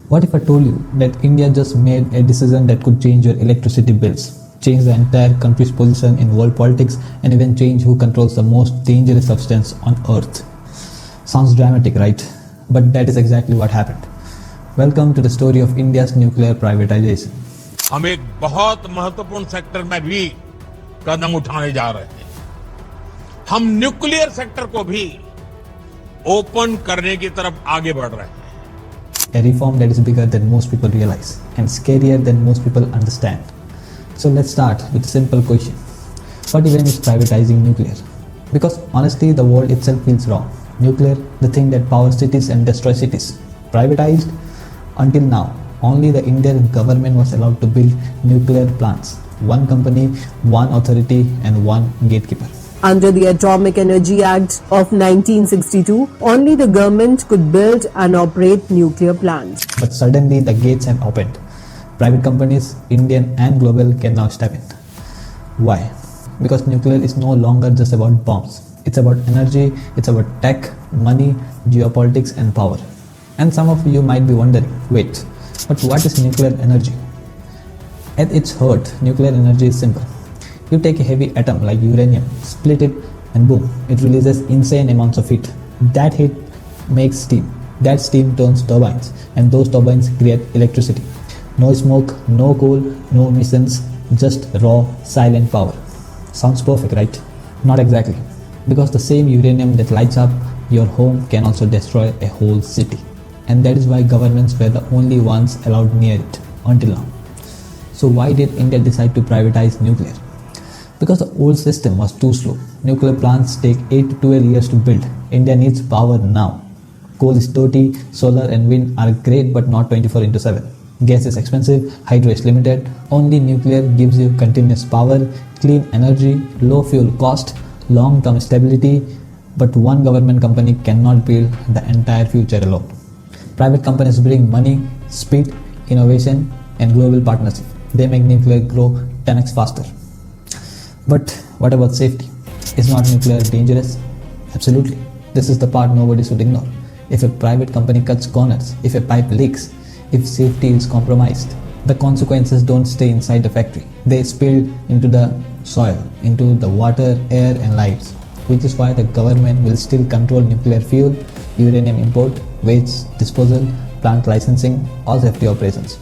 What if I told you that India just made a decision that could change your electricity bills, change the entire country's position in world politics, and even change who controls the most dangerous substance on earth? Sounds dramatic, right? But that is exactly what happened. Welcome to the story of India's nuclear privatization. हम एक बहुत महत्वपूर्ण sector में भी कदम उठाने जा रहे हैं। हम न्यूक्लियर सेक्टर को भी ओपन करने की तरफ आगे बढ़ रहे हैं। A reform that is bigger than most people realize and scarier than most people understand. So let's start with a simple question. What even is privatizing nuclear? Because honestly, the world itself feels wrong. Nuclear, the thing that powers cities and destroys cities. Privatized? Until now, only the Indian government was allowed to build nuclear plants. One company, one authority, and one gatekeeper. Under the Atomic Energy Act of 1962, only the government could build and operate nuclear plants. But suddenly the gates have opened. Private companies, Indian and global, can now step in. Why? Because nuclear is no longer just about bombs. It's about energy, it's about tech, money, geopolitics, and power. And some of you might be wondering, wait, but what is nuclear energy? At its heart, nuclear energy is simple. You take a heavy atom like uranium, split it, and boom, it releases insane amounts of heat. That heat makes steam. That steam turns turbines, and those turbines create electricity. No smoke, no coal, no emissions, just raw, silent power. Sounds perfect, right? Not exactly. Because the same uranium that lights up your home can also destroy a whole city. And that is why governments were the only ones allowed near it until now. So why did India decide to privatize nuclear? Because the old system was too slow. Nuclear plants take 8 to 12 years to build. India needs power now. Coal is dirty, solar and wind are great but not 24/7. Gas is expensive, hydro is limited. Only nuclear gives you continuous power, clean energy, low fuel cost, long-term stability, but one government company cannot build the entire future alone. Private companies bring money, speed, innovation and global partnership. They make nuclear grow 10x faster. But what about safety? Is not nuclear dangerous? Absolutely. This is the part nobody should ignore. If a private company cuts corners, if a pipe leaks, if safety is compromised, the consequences don't stay inside the factory. They spill into the soil, into the water, air and lives. Which is why the government will still control nuclear fuel, uranium import, waste disposal, plant licensing, all safety operations.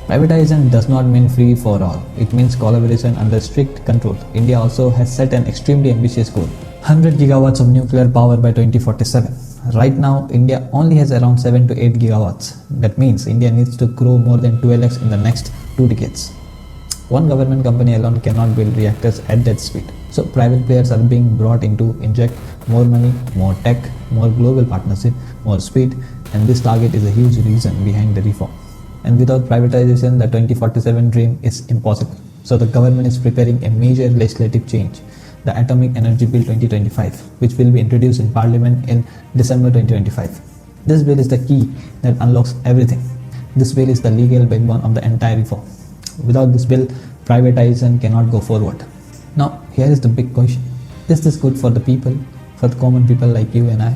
Privatization does not mean free for all. It means collaboration under strict control. India also has set an extremely ambitious goal. 100 gigawatts of nuclear power by 2047. Right now, India only has around 7 to 8 gigawatts. That means India needs to grow more than 12x in the next 2 decades. One government company alone cannot build reactors at that speed. So private players are being brought in to inject more money, more tech, more global partnership, more speed, and this target is a huge reason behind the reform. And without privatization, the 2047 dream is impossible. So the government is preparing a major legislative change, the Atomic Energy Bill 2025, which will be introduced in Parliament in December 2025. This bill is the key that unlocks everything. This bill is the legal backbone of the entire reform. Without this bill, privatization cannot go forward. Now, here is the big question. Is this good for the people, for the common people like you and I?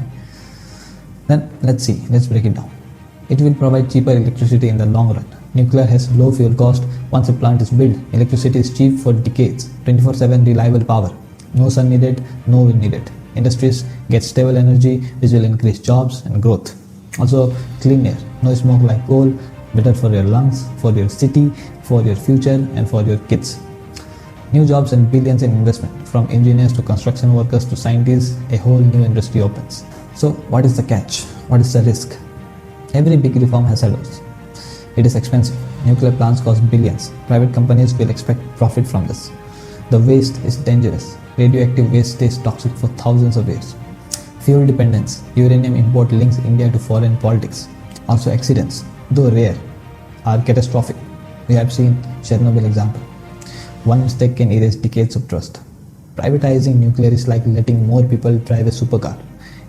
Then let's break it down. It will provide cheaper electricity in the long run. Nuclear has low fuel cost. Once a plant is built, electricity is cheap for decades. 24/7 reliable power. No sun needed, no wind needed. Industries get stable energy, which will increase jobs and growth. Also, clean air. No smoke like coal. Better for your lungs, for your city, for your future, and for your kids. New jobs and billions in investment. From engineers to construction workers to scientists, a whole new industry opens. So, what is the catch? What is the risk? Every big reform has a loss. It is expensive. Nuclear plants cost billions. Private companies will expect profit from this. The waste is dangerous. Radioactive waste stays toxic for thousands of years. Fuel dependence. Uranium import links India to foreign politics. Also accidents, though rare, are catastrophic. We have seen Chernobyl example. One mistake can erase decades of trust. Privatizing nuclear is like letting more people drive a supercar.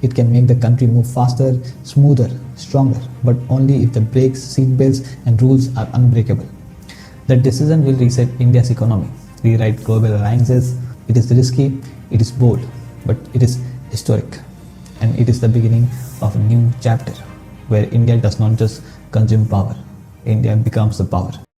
It can make the country move faster, smoother, stronger, but only if the brakes, seat belts, and rules are unbreakable. The decision will reset India's economy, rewrite global alliances. It is risky, it is bold, but it is historic. And it is the beginning of a new chapter where India does not just consume power. India becomes the power.